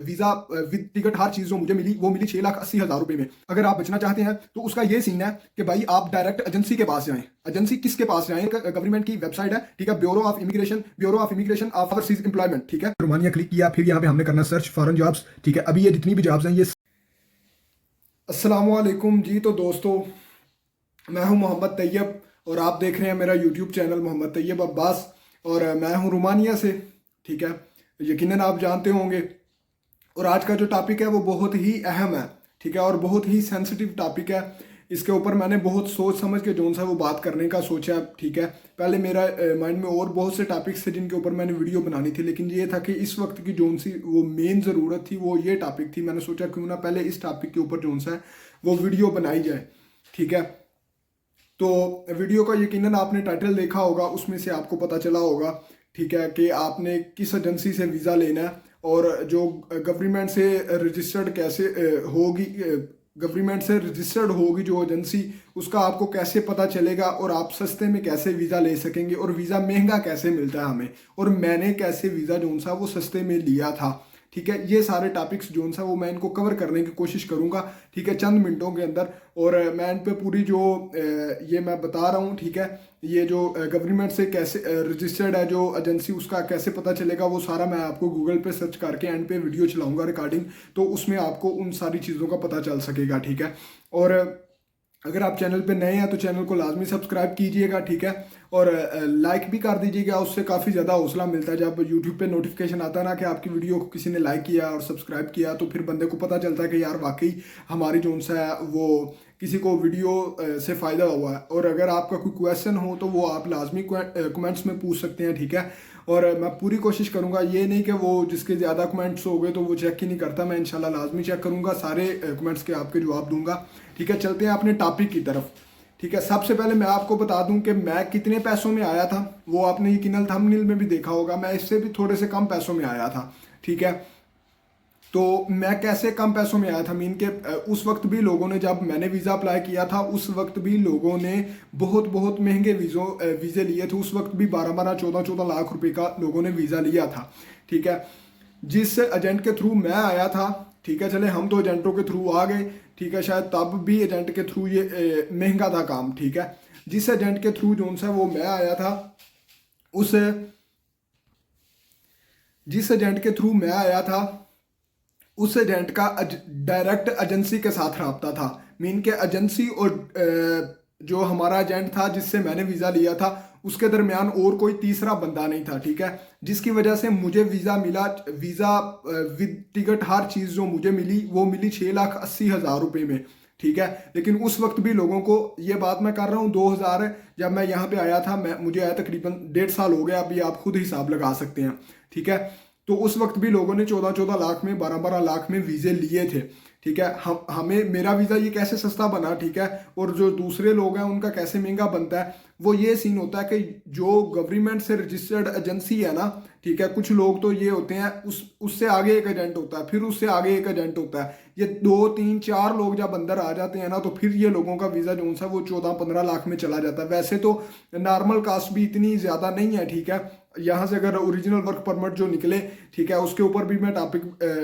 Visa with ticket हर चीज जो मुझे मिली वो मिली 6,80,000 रुपए में। अगर आप बचना चाहते हैं तो उसका ये सीन है कि भाई आप डायरेक्ट एजेंसी के पास जाएं। एजेंसी किसके पास जाएं? गवर्नमेंट की वेबसाइट है, ठीक है, bureau of immigration of overseas employment, ठीक है। रोमानिया क्लिक किया, फिर यहाँ पे हमने करना सर्च फॉरेन जॉब्स, ठीक है। अभी ये जितनी भी जॉब्स हैं ये। अस्सलाम वालेकुम जी। तो दोस्तों, मैं हूं मोहम्मद तैयब और आप देख रहे हैं मेरा यूट्यूब चैनल मोहम्मद तैयब अब्बास, और मैं हूं रोमानिया से, ठीक है। यकीनन आप जानते होंगे। और आज का जो टॉपिक है वो बहुत ही अहम है, ठीक है, और बहुत ही सेंसिटिव टॉपिक है। इसके ऊपर मैंने बहुत सोच समझ के जोन सा वो बात करने का सोचा, ठीक है। पहले मेरा माइंड में और बहुत से टॉपिक्स थे जिनके ऊपर मैंने वीडियो बनानी थी, लेकिन ये था कि इस वक्त की जोन सी वो मेन ज़रूरत थी वो ये टॉपिक थी। मैंने सोचा क्यों ना पहले इस टॉपिक के ऊपर जोन सा है वो वीडियो बनाई जाए, ठीक है। तो वीडियो का यकीनन आपने टाइटल देखा होगा, उसमें से आपको पता चला होगा, ठीक है, कि आपने किस एजेंसी से वीज़ा लेना है और जो गवर्नमेंट से रजिस्टर्ड कैसे होगी, गवर्नमेंट से रजिस्टर्ड होगी जो एजेंसी, उसका आपको कैसे पता चलेगा और आप सस्ते में कैसे वीज़ा ले सकेंगे और वीज़ा महंगा कैसे मिलता है हमें, और मैंने कैसे वीज़ा जोन सा वो सस्ते में लिया था, ठीक है। ये सारे टॉपिक्स जोन सा वो मैं इनको कवर करने की कोशिश करूंगा, ठीक है, चंद मिनटों के अंदर। और मैं इन पे पूरी जो ये मैं बता रहा हूँ, ठीक है, ये जो गवर्नमेंट से कैसे रजिस्टर्ड है जो एजेंसी, उसका कैसे पता चलेगा वो सारा मैं आपको गूगल पे सर्च करके एंड पे वीडियो चलाऊंगा रिकॉर्डिंग, तो उसमें आपको उन सारी चीज़ों का पता चल सकेगा, ठीक है। और अगर आप चैनल पे नए हैं तो चैनल को लाजमी सब्सक्राइब कीजिएगा, ठीक है, और लाइक भी कर दीजिएगा। उससे काफ़ी ज़्यादा हौसला मिलता है जब यूट्यूब पे नोटिफिकेशन आता है ना कि आपकी वीडियो को किसी ने लाइक किया और सब्सक्राइब किया, तो फिर बंदे को पता चलता है कि यार वाकई हमारी जोन सा है वो किसी को वीडियो से फ़ायदा हुआ है। और अगर आपका कोई क्वेश्चन हो तो वो आप लाजमी कमेंट्स में पूछ सकते हैं, ठीक है। और मैं पूरी कोशिश करूंगा, ये नहीं कि वो जिसके ज़्यादा कमेंट्स हो गए तो वो चेक ही नहीं करता, मैं इंशाल्लाह लाजमी चेक करूंगा, सारे कमेंट्स के आपके जवाब दूंगा, ठीक है। चलते हैं अपने टॉपिक की तरफ, ठीक है। सबसे पहले मैं आपको बता दूं कि मैं कितने पैसों में आया था, वो आपने यकीनन थंबनेल में भी देखा होगा, मैं इससे भी थोड़े से कम पैसों में आया था, ठीक है। तो मैं कैसे कम पैसों में आया था, मीन के उस वक्त भी लोगों ने, जब मैंने वीज़ा अप्लाई किया था उस वक्त भी लोगों ने बहुत बहुत महंगे वीज़े लिए थे। उस वक्त भी 12-12, 14-14 लाख रुपए का लोगों ने वीज़ा लिया था, ठीक है। जिस एजेंट के थ्रू मैं आया था, ठीक है, चले हम तो एजेंटों के थ्रू आ गए, ठीक है, शायद तब भी एजेंट के थ्रू ये महंगा था काम, ठीक है। जिस एजेंट के थ्रू जोन सा वो मैं आया था, उस जिस एजेंट के थ्रू मैं आया था उस एजेंट का डायरेक्ट एजेंसी के साथ रब्ता था। मीन के एजेंसी और जो हमारा एजेंट था जिससे मैंने वीज़ा लिया था उसके दरमियान और कोई तीसरा बंदा नहीं था, ठीक है। जिसकी वजह से मुझे वीज़ा मिला, वीज़ा विद टिकट हर चीज़ जो मुझे मिली वो मिली 6,80,000 रुपये में, ठीक है। लेकिन उस वक्त भी लोगों को, ये बात मैं कर रहा हूँ 2000, जब मैं यहाँ पे आया था, मैं मुझे आया तकरीबन 1.5 साल हो गया, अभी आप खुद हिसाब लगा सकते हैं, ठीक है। तो उस वक्त भी लोगों ने 14-14 लाख में, 12-12 लाख में वीज़े लिए थे, ठीक है। हमें मेरा वीज़ा ये कैसे सस्ता बना, ठीक है, और जो दूसरे लोग हैं उनका कैसे महंगा बनता है, वो ये सीन होता है कि जो गवर्नमेंट से रजिस्टर्ड एजेंसी है ना, ठीक है, कुछ लोग तो ये होते हैं उससे आगे एक एजेंट होता है, फिर उससे आगे एक एजेंट होता है, ये 2-3-4 लोग जब अंदर आ जाते हैं ना तो फिर ये लोगों का वीज़ा जो सा वो 14-15 लाख में चला जाता है। वैसे तो नॉर्मल कास्ट भी इतनी ज़्यादा नहीं है, ठीक है। यहाँ से अगर ओरिजिनल वर्क परमिट जो निकले, ठीक है, उसके ऊपर भी मैं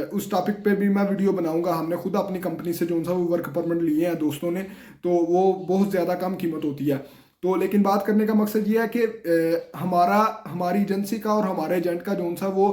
उस टॉपिक पे भी मैं वीडियो बनाऊंगा। हमने खुद अपनी कंपनी से जो सा वो वर्क परमिट लिए हैं दोस्तों ने, तो वो बहुत ज़्यादा कम कीमत होती है। तो लेकिन बात करने का मकसद ये है कि हमारी एजेंसी का और हमारे एजेंट का जो सा वो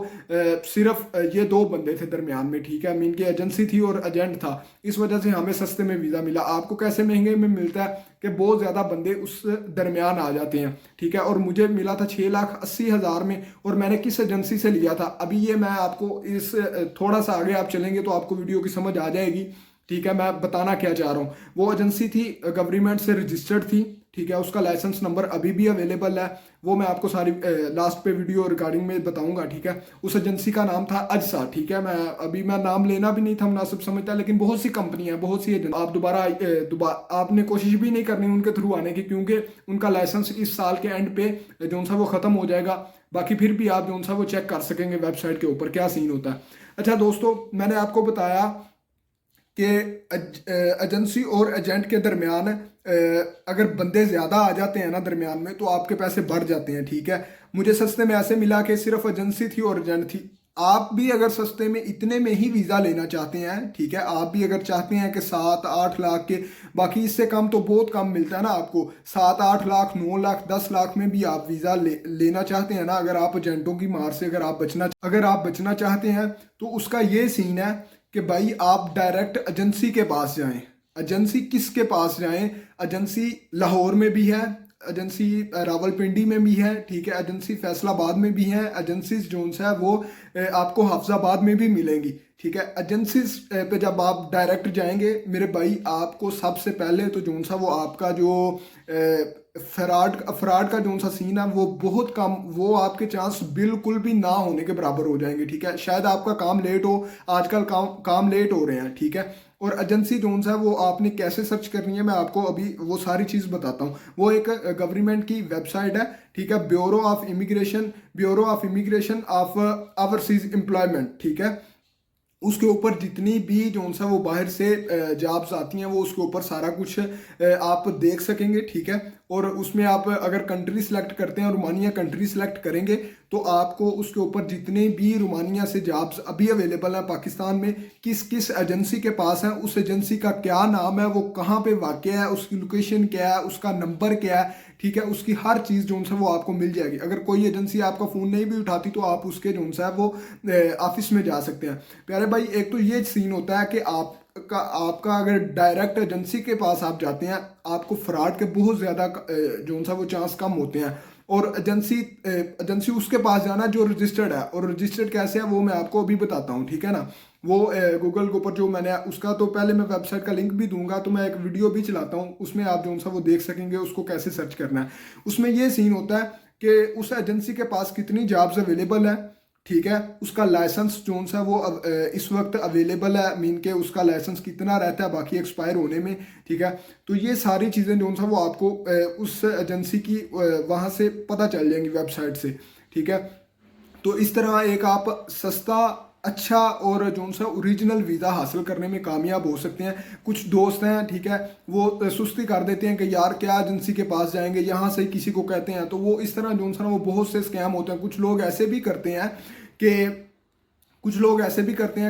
सिर्फ ये दो बंदे थे दरमियान में, ठीक है। मीन की एजेंसी थी और एजेंट था, इस वजह से हमें सस्ते में वीज़ा मिला। आपको कैसे महंगे में मिलता है कि बहुत ज़्यादा बंदे उस दरमियान आ जाते हैं, ठीक है। और मुझे मिला था 6,80,000 में, और मैंने किस एजेंसी से लिया था अभी ये मैं आपको इस थोड़ा सा आगे आप चलेंगे तो आपको वीडियो की समझ आ जाएगी, ठीक है। मैं बताना क्या चाह रहा हूँ, वो एजेंसी थी गवर्नमेंट से रजिस्टर्ड थी, ठीक है। उसका लाइसेंस नंबर अभी भी अवेलेबल है, वो मैं आपको सारी लास्ट पे वीडियो रिकॉर्डिंग में बताऊंगा, ठीक है। उस एजेंसी का नाम था अजसा, ठीक है। मैं नाम लेना भी नहीं था मुनासिब समझता, लेकिन बहुत सी कंपनियां, बहुत सी एजेंसी, आप दोबारा आपने कोशिश भी नहीं करनी उनके थ्रू आने की, क्योंकि उनका लाइसेंस इस साल के एंड पे जो सा वो ख़त्म हो जाएगा। बाकी फिर भी आप जो सा वो चेक कर सकेंगे वेबसाइट के ऊपर क्या सीन होता है। अच्छा दोस्तों, मैंने आपको बताया कि एजेंसी और एजेंट के दरमियान अगर बंदे ज़्यादा आ जाते हैं ना दरमियान में तो आपके पैसे बढ़ जाते हैं, ठीक है। मुझे सस्ते में ऐसे मिला कि सिर्फ एजेंसी थी और एजेंट थी, आप भी अगर सस्ते में इतने में ही वीज़ा लेना चाहते हैं, ठीक है, आप भी अगर चाहते हैं कि 7-8 लाख के, बाकी इससे कम तो बहुत कम मिलता है ना आपको, 7-8 लाख, 9 लाख, 10 लाख में भी आप वीज़ा लेना चाहते हैं ना, अगर आप एजेंटों की मार से अगर आप बचना चाहते हैं, तो उसका ये सीन है कि भाई आप डायरेक्ट एजेंसी के पास जाएं। एजेंसी किसके पास जाएं? एजेंसी लाहौर में भी है, एजेंसी रावलपिंडी में भी है, ठीक है, एजेंसी फैसलाबाद में भी है, एजेंसीज जो है वो आपको हाफजाबाद में भी मिलेंगी, ठीक है। एजेंसीज पे जब आप डायरेक्ट जाएंगे मेरे भाई, आपको सबसे पहले तो जो सा वो आपका जो फ्रॉड का जो सा सीन है वो बहुत कम, वो आपके चांस बिल्कुल भी ना होने के बराबर हो जाएंगे, ठीक है। शायद आपका काम लेट हो, आजकल काम लेट हो रहे हैं, ठीक है। और एजेंसी जोन्स है वो आपने कैसे सर्च करनी है, मैं आपको अभी वो सारी चीज़ बताता हूँ। वो एक गवर्नमेंट की वेबसाइट है, ठीक है, bureau of immigration of overseas employment, ठीक है। उसके ऊपर जितनी भी जो सा वो बाहर से जॉब्स आती हैं वो उसके ऊपर सारा कुछ आप देख सकेंगे, ठीक है। और उसमें आप अगर कंट्री सिलेक्ट करते हैं, रोमानिया कंट्री सिलेक्ट करेंगे, तो आपको उसके ऊपर जितने भी रोमानिया से जॉब्स अभी अवेलेबल हैं पाकिस्तान में, किस किस एजेंसी के पास है, उस एजेंसी का क्या नाम है, वो कहाँ पे वाक़ है, उसकी लोकेशन क्या है, उसका नंबर क्या है, ठीक है, उसकी हर चीज़ जो है वो आपको मिल जाएगी। अगर कोई एजेंसी आपका फ़ोन नहीं भी उठाती तो आप उसके जो है वो ऑफिस में जा सकते हैं। प्यारे भाई, एक तो ये सीन होता है कि आपका अगर डायरेक्ट एजेंसी के पास आप जाते हैं, आपको फ्रॉड के बहुत ज़्यादा जो सा वो चांस कम होते हैं। और एजेंसी उसके पास जाना जो रजिस्टर्ड है, और रजिस्टर्ड कैसे है वो मैं आपको अभी बताता हूँ, ठीक है ना। वो गूगल के ऊपर जो मैंने उसका, तो पहले मैं वेबसाइट का लिंक भी दूंगा, तो मैं एक वीडियो भी चलाता हूँ, उसमें आप जो सा वो देख सकेंगे उसको कैसे सर्च करना है। उसमें ये सीन होता है कि उस एजेंसी के पास कितनी जॉब्स अवेलेबल है, ठीक है, उसका लाइसेंस जो सा वो इस वक्त अवेलेबल है, मीन के उसका लाइसेंस कितना रहता है बाकी एक्सपायर होने में, ठीक है। तो ये सारी चीज़ें जो सा वो आपको उस एजेंसी की वहाँ से पता चल जाएंगी वेबसाइट से, ठीक है। तो इस तरह एक आप सस्ता, अच्छा और जो सा ओरिजिनल वीज़ा हासिल करने में कामयाब हो सकते हैं। कुछ दोस्त हैं, ठीक है, वो सुस्ती कर देते हैं कि यार क्या एजेंसी के पास जाएंगे, यहाँ से किसी को कहते हैं, तो वो इस तरह जो सा वो बहुत से स्कैम होते हैं। कुछ लोग ऐसे भी करते हैं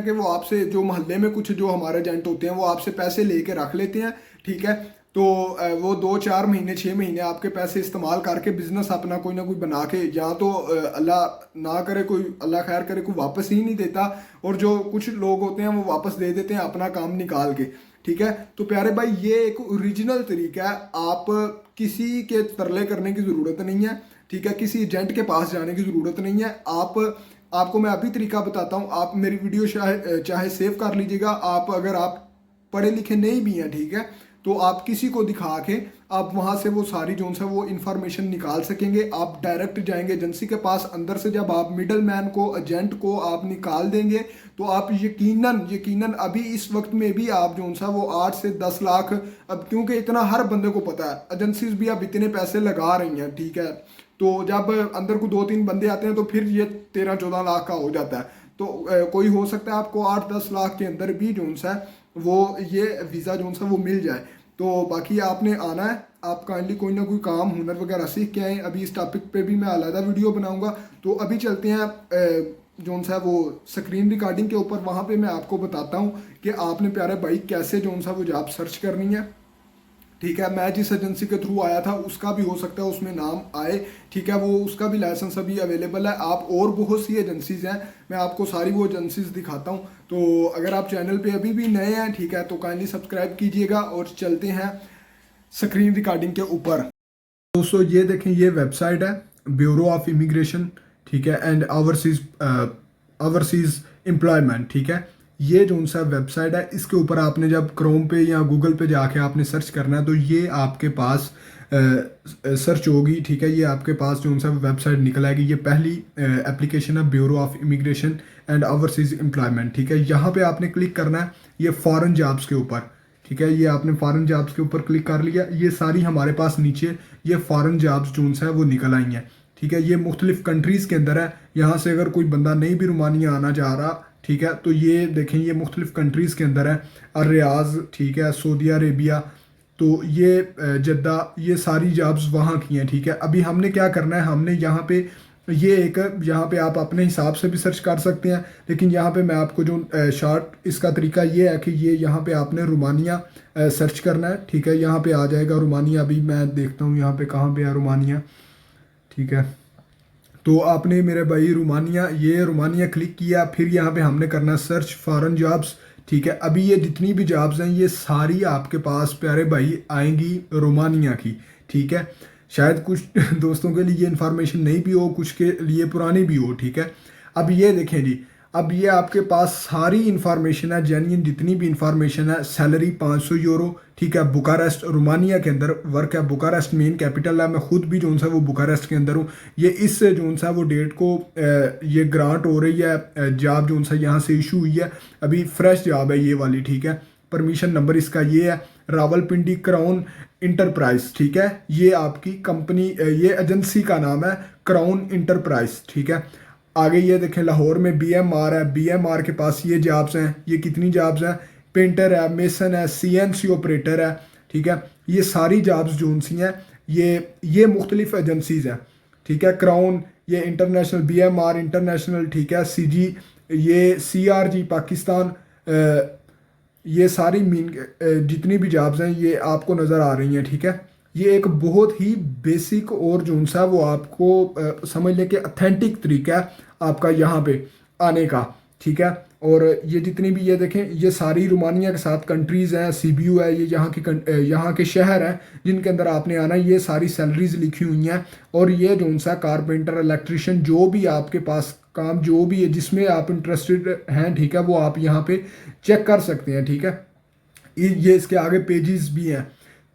कि वो आपसे, जो मोहल्ले में कुछ जो हमारे एजेंट होते हैं, वो आपसे पैसे लेके रख लेते हैं, ठीक है। तो वो 2-4 महीने 6 महीने आपके पैसे इस्तेमाल करके बिजनेस अपना कोई ना कोई बना के, या तो अल्लाह ना करे, कोई अल्लाह खैर करे, कोई वापस ही नहीं देता, और जो कुछ लोग होते हैं वो वापस दे देते हैं अपना काम निकाल के, ठीक है। तो प्यारे भाई, ये एक ओरिजिनल तरीका है, आप किसी के तरले करने की ज़रूरत नहीं है, ठीक है, किसी एजेंट के पास जाने की ज़रूरत नहीं है। आपको मैं अभी तरीका बताता हूँ, आप मेरी वीडियो चाहे सेव कर लीजिएगा। अगर आप पढ़े लिखे नहीं भी हैं, ठीक है, तो आप किसी को दिखा के आप वहाँ से वो सारी जो है वो इन्फॉर्मेशन निकाल सकेंगे। आप डायरेक्ट जाएंगे एजेंसी के पास, अंदर से जब आप मिडल मैन को, एजेंट को आप निकाल देंगे, तो आप यकीनन अभी इस वक्त में भी आप जो है वो 8 से 10 लाख, अब क्योंकि इतना हर बंदे को पता है, एजेंसीज भी अब इतने पैसे लगा रही हैं, ठीक है। तो जब अंदर को 2-3 बंदे आते हैं तो फिर ये 13-14 लाख का हो जाता है। तो कोई हो सकता है आपको 8-10 लाख के अंदर भी जो है वो ये वीज़ा जो है वो मिल जाए। तो बाकी आपने आना है, आप काइंडली कोई ना कोई काम, हुनर वगैरह सीख के आए। अभी इस टॉपिक पे भी मैं अलग वीडियो बनाऊंगा। तो अभी चलते हैं जो है वो स्क्रीन रिकॉर्डिंग के ऊपर, वहाँ पे मैं आपको बताता हूँ कि आपने प्यारे भाई कैसे जो है वो जॉब सर्च करनी है, ठीक है। मैं जिस एजेंसी के थ्रू आया था उसका भी हो सकता है उसमें नाम आए, ठीक है, वो उसका भी लाइसेंस अभी अवेलेबल है। आप और बहुत सी एजेंसीज हैं, मैं आपको सारी वो एजेंसीज दिखाता हूँ। तो अगर आप चैनल पे अभी भी नए हैं, ठीक है, तो काइंडली सब्सक्राइब कीजिएगा। और चलते हैं स्क्रीन रिकॉर्डिंग के ऊपर। दोस्तों ये देखें, ये वेबसाइट है ब्यूरो ऑफ इमिग्रेशन, ठीक है, एंड ओवरसीज एम्प्लॉयमेंट, ठीक है। ये जो सा वेबसाइट है, इसके ऊपर आपने जब क्रोम पे या गूगल पे जाके आपने सर्च करना है, तो ये आपके पास सर्च होगी, ठीक है। ये आपके पास जो सा वेबसाइट निकल आएगी। ये पहली एप्लीकेशन है bureau of immigration and overseas employment, ठीक है। यहाँ पे आपने क्लिक करना है ये फॉरेन जॉब्स के ऊपर, ठीक है। ये आपने फॉरेन जॉब्स के ऊपर क्लिक कर लिया। ये सारी हमारे पास नीचे ये फॉरेन जॉब्स जो है वो निकल आई हैं, ठीक है। ये मुख्तलिफ कंट्रीज़ के अंदर है। यहाँ से अगर कोई बंदा नहीं भी रोमानिया आना चाह रहा, ठीक है, तो ये देखें, ये मुख्तलिफ कंट्रीज़ के अंदर है। रियाज, ठीक है, सऊदी अरेबिया, तो ये जद्दा, ये सारी जॉब्स वहाँ की हैं, ठीक है। अभी हमने क्या करना है, हमने यहाँ पे ये एक यहाँ पे आप अपने हिसाब से भी सर्च कर सकते हैं, लेकिन यहाँ पे मैं आपको जो शॉर्ट इसका तरीका ये है कि ये यहाँ पे आपने रोमानिया सर्च करना है, ठीक है। यहाँ पे आ जाएगा रोमानिया, अभी मैं देखता हूँ यहाँ पे कहाँ पे है रोमानिया, ठीक है। तो आपने मेरे भाई रोमानिया, ये रोमानिया क्लिक किया, फिर यहाँ पे हमने करना सर्च फॉरेन जॉब्स, ठीक है। अभी ये जितनी भी जॉब्स हैं ये सारी आपके पास प्यारे भाई आएंगी रोमानिया की, ठीक है। शायद कुछ दोस्तों के लिए ये इन्फॉर्मेशन नहीं भी हो, कुछ के लिए पुरानी भी हो, ठीक है। अब ये देखें जी, अब ये आपके पास सारी इंफॉर्मेशन है, जेन्युइन जितनी भी इंफॉर्मेशन है। सैलरी 500 यूरो, ठीक है। बुकारेस्ट रोमानिया के अंदर वर्क है, बुकारेस्ट मेन कैपिटल है। मैं खुद भी जो सा वो बुकारेस्ट के अंदर हूँ। ये इस जो सा वो डेट को ये ग्रांट हो रही है जॉब, जो सा यहाँ से इशू हुई है, अभी फ्रेश जॉब है ये वाली, ठीक है। परमिशन नंबर इसका ये है, रावलपिंडी क्राउन इंटरप्राइज, ठीक है। ये आपकी कंपनी, ये एजेंसी का नाम है क्राउन इंटरप्राइज, ठीक है। आगे ये देखें लाहौर में बीएमआर है, बीएमआर के पास ये जॉब्स हैं। ये कितनी जॉब्स हैं, पेंटर है, मेसन है, सीएनसी ऑपरेटर है, ठीक है। ये सारी जॉब्स जो सी हैं ये मुख्तलिफ एजेंसीज हैं, ठीक है। क्राउन ये इंटरनेशनल, बीएमआर इंटरनेशनल, ठीक है। सीजी ये सीआरजी पाकिस्तान, ये सारी मीन जितनी भी जॉब्स हैं ये आपको नज़र आ रही हैं, ठीक है। ये एक बहुत ही बेसिक और जो सा वो आपको समझ लें कि अथेंटिक तरीका है आपका यहाँ पे आने का, ठीक है। और ये जितनी भी ये देखें, ये सारी रोमानिया के साथ कंट्रीज़ हैं, सीबीयू है, ये यहाँ के शहर हैं जिनके अंदर आपने आना है। ये सारी सैलरीज लिखी हुई हैं। और ये जो सा कारपेंटर, इलेक्ट्रिशियन, जो भी आपके पास काम जो भी है जिसमें आप इंटरेस्टेड हैं, ठीक है, वो आप यहाँ पे चेक कर सकते हैं, ठीक है। ये इसके आगे पेजेस भी हैं।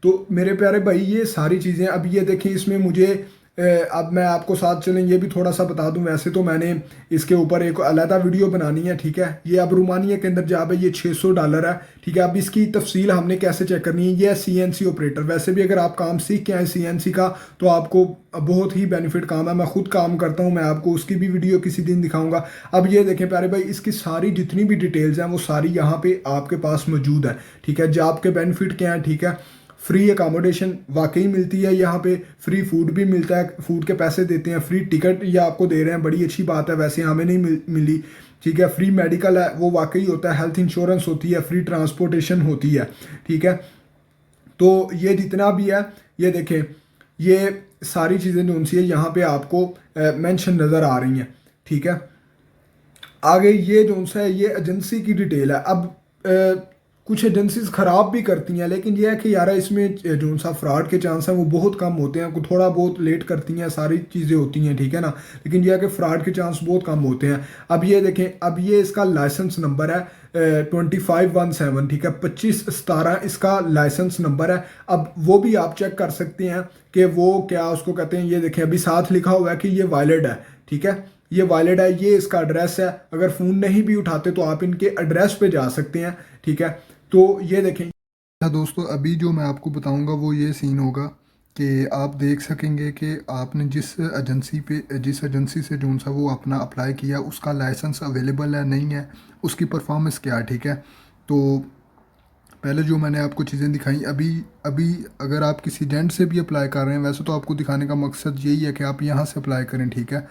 तो मेरे प्यारे भाई ये सारी चीज़ें, अब ये देखें इसमें मुझे अब मैं आपको साथ चलें ये भी थोड़ा सा बता दूं। वैसे तो मैंने इसके ऊपर एक अलहदा वीडियो बनानी है, ठीक है। ये अब रोमानिया के अंदर जॉब है, ये $600 है, ठीक है। अब इसकी तफसील हमने कैसे चेक करनी है, ये है सीएनसी ऑपरेटर। वैसे भी अगर आप काम सीख के आए सीएनसी का तो आपको बहुत ही बेनिफिट काम है। मैं खुद काम करता हूँ, मैं आपको उसकी भी वीडियो किसी दिन दिखाऊंगा। अब ये देखें प्यारे भाई, इसकी सारी जितनी भी डिटेल्स हैं वो सारी यहाँ पे आपके पास मौजूद है, ठीक है। जॉब के बेनिफिट क्या हैं, ठीक है। फ्री अकोमोडेशन वाकई मिलती है यहाँ पे, फ्री फूड भी मिलता है, फूड के पैसे देते हैं, फ्री टिकट ये आपको दे रहे हैं, बड़ी अच्छी बात है, वैसे हमें नहीं मिली, ठीक है। फ्री मेडिकल है, वो वाकई होता है, हेल्थ इंश्योरेंस होती है, फ्री ट्रांसपोर्टेशन होती है, ठीक है। तो ये जितना भी है ये देखें, ये सारी चीज़ें जो उनसी है यहाँ पे आपको मेंशन नज़र आ रही हैं, ठीक है। आगे ये जो सा है ये एजेंसी की डिटेल है। अब कुछ एजेंसीज ख़राब भी करती हैं, लेकिन यह है कि यार इसमें जो सा फ्रॉड के चांस हैं वो बहुत कम होते हैं। थोड़ा बहुत लेट करती हैं, सारी चीज़ें होती हैं, ठीक है ना, लेकिन यह है कि फ्रॉड के चांस बहुत कम होते हैं। अब ये देखें, अब ये इसका लाइसेंस नंबर है 2517, ठीक है, 2517 इसका लाइसेंस नंबर है। अब वो भी आप चेक कर सकते हैं कि वो क्या उसको कहते हैं। ये देखें अभी साथ लिखा हुआ है कि ये वैलिड है, ठीक है, ये वैलिड है। ये इसका एड्रेस है, अगर फ़ोन नहीं भी उठाते तो आप इनके एड्रेस पे जा सकते हैं, ठीक है। तो ये देखें दोस्तों, अभी जो मैं आपको बताऊंगा वो ये सीन होगा कि आप देख सकेंगे कि आपने जिस एजेंसी से जो सा वो अपना अप्लाई किया उसका लाइसेंस अवेलेबल है नहीं है, उसकी परफॉर्मेंस क्या है, ठीक है। तो पहले जो मैंने आपको चीज़ें दिखाई, अभी अभी अगर आप किसी एजेंट से भी अप्लाई कर रहे हैं, वैसे तो आपको दिखाने का मकसद यही है कि आप यहाँ से अप्लाई करें, ठीक है।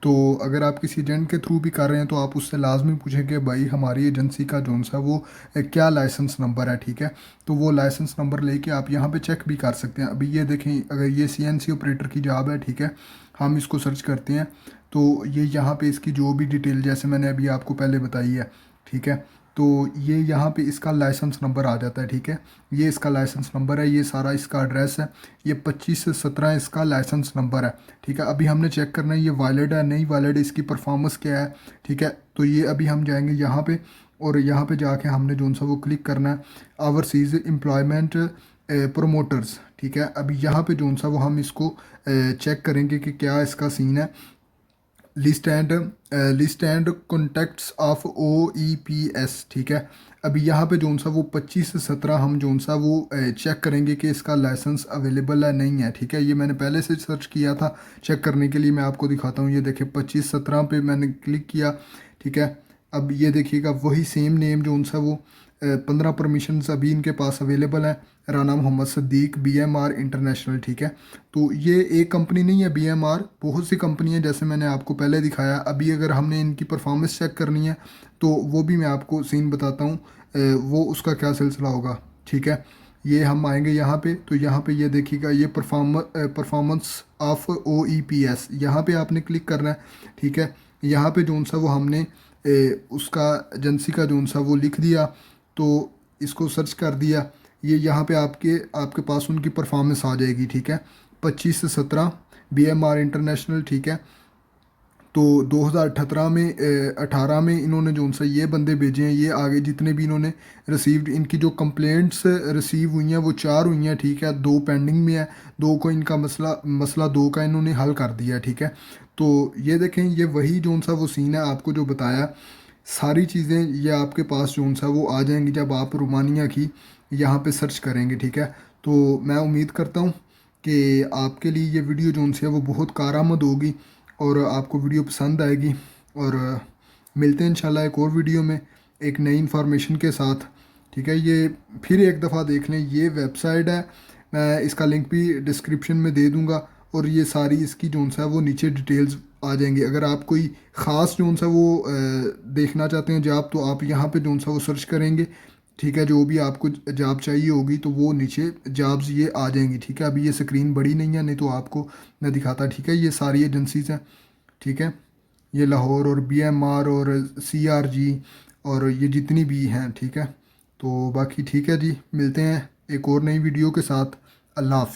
तो अगर आप किसी एजेंट के थ्रू भी कर रहे हैं तो आप उससे लाजमी पूछें कि भाई हमारी एजेंसी का जो सा वो क्या लाइसेंस नंबर है, ठीक है। तो वो लाइसेंस नंबर लेके आप यहाँ पे चेक भी कर सकते हैं। अभी ये देखें, अगर ये सीएनसी ऑपरेटर की जॉब है, ठीक है, हम इसको सर्च करते हैं तो ये यहाँ पे इसकी जो भी डिटेल जैसे मैंने अभी आपको पहले बताई है, ठीक है। तो ये यहाँ पे इसका लाइसेंस नंबर आ जाता है, ठीक है। ये इसका लाइसेंस नंबर है, ये सारा इसका एड्रेस है, ये 25 से 17 इसका लाइसेंस नंबर है, ठीक है। अभी हमने चेक करना है ये वैलिड है नहीं वैलिड, इसकी परफॉर्मेंस क्या है, ठीक है। तो ये अभी हम जाएंगे यहाँ पे और यहाँ पे जाके हमने जो सा वो क्लिक करना है ओवरसीज़ एम्प्लॉयमेंट प्रोमोटर्स, ठीक है। अभी यहाँ पे जो सा वो हम इसको चेक करेंगे कि क्या इसका सीन है। List and contacts of OEPS, ठीक है। अभी यहाँ पे जो सा वो 25 से 17 हम जो सा वो चेक करेंगे कि इसका लाइसेंस अवेलेबल है नहीं है, ठीक है। ये मैंने पहले से सर्च किया था, चेक करने के लिए मैं आपको दिखाता हूँ। ये देखिए 25-17 पे मैंने क्लिक किया, ठीक है। अब ये देखिएगा वही सेम नेम जो सा वो 15 परमिशंस अभी इनके पास अवेलेबल हैं। राना मोहम्मद सद्दीक BMR इंटरनेशनल, ठीक है। तो ये एक कंपनी नहीं है BMR, बहुत सी कंपनी है जैसे मैंने आपको पहले दिखाया। अभी अगर हमने इनकी परफॉर्मेंस चेक करनी है तो वो भी मैं आपको सीन बताता हूँ, वो उसका क्या सिलसिला होगा, ठीक है। ये हम आएंगे यहाँ पे, तो यहाँ पे ये देखिएगा, ये परफॉर्मेंस ऑफ OEPS, यहाँ पे आपने क्लिक करना है, ठीक है। यहाँ पे जोन सा वो हमने उसका एजेंसी का जोन सा वो लिख दिया, तो इसको सर्च कर दिया, ये यहाँ पे आपके आपके पास उनकी परफॉर्मेंस आ जाएगी, ठीक है। 25 से 17 BMR इंटरनेशनल, ठीक है। तो 2018 में 18 में इन्होंने जो सा ये बंदे भेजे हैं, ये आगे जितने भी इन्होंने रिसीव्ड, इनकी जो कंप्लेंट्स रिसीव हुई हैं वो 4 हुई हैं, ठीक है। 2 पेंडिंग में है, 2 को इनका मसला 2 का इन्होंने हल कर दिया, ठीक है। तो ये देखें, ये वही जो सा वो सीन है आपको जो बताया, सारी चीज़ें ये आपके पास जो सा वो आ जाएंगी जब आप रोमानिया की यहाँ पे सर्च करेंगे, ठीक है। तो मैं उम्मीद करता हूँ कि आपके लिए ये वीडियो जो सी है वो बहुत कारआमद होगी और आपको वीडियो पसंद आएगी। और मिलते हैं इंशाल्लाह एक और वीडियो में एक नई इन्फॉर्मेशन के साथ, ठीक है। ये फिर एक दफ़ा देख लें, ये वेबसाइट है, मैं इसका लिंक भी डिस्क्रिप्शन में दे दूँगा, और ये सारी इसकी जोन सा है वो नीचे डिटेल्स आ जाएंगी। अगर आप कोई ख़ास जोन सा वो देखना चाहते हैं जॉब, तो आप यहाँ पे जोन सा वो सर्च करेंगे, ठीक है। जो भी आपको जॉब चाहिए होगी तो वो नीचे जॉब्स ये आ जाएंगी, ठीक है। अभी ये स्क्रीन बड़ी नहीं है, नहीं तो आपको मैं दिखाता, ठीक है। ये सारी एजेंसीज हैं, ठीक है। ये लाहौर और BMR और CRG और ये जितनी भी हैं, ठीक है। तो बाकी ठीक है जी, मिलते हैं एक और नई वीडियो के साथ। अल्लाह हाफ़िज़।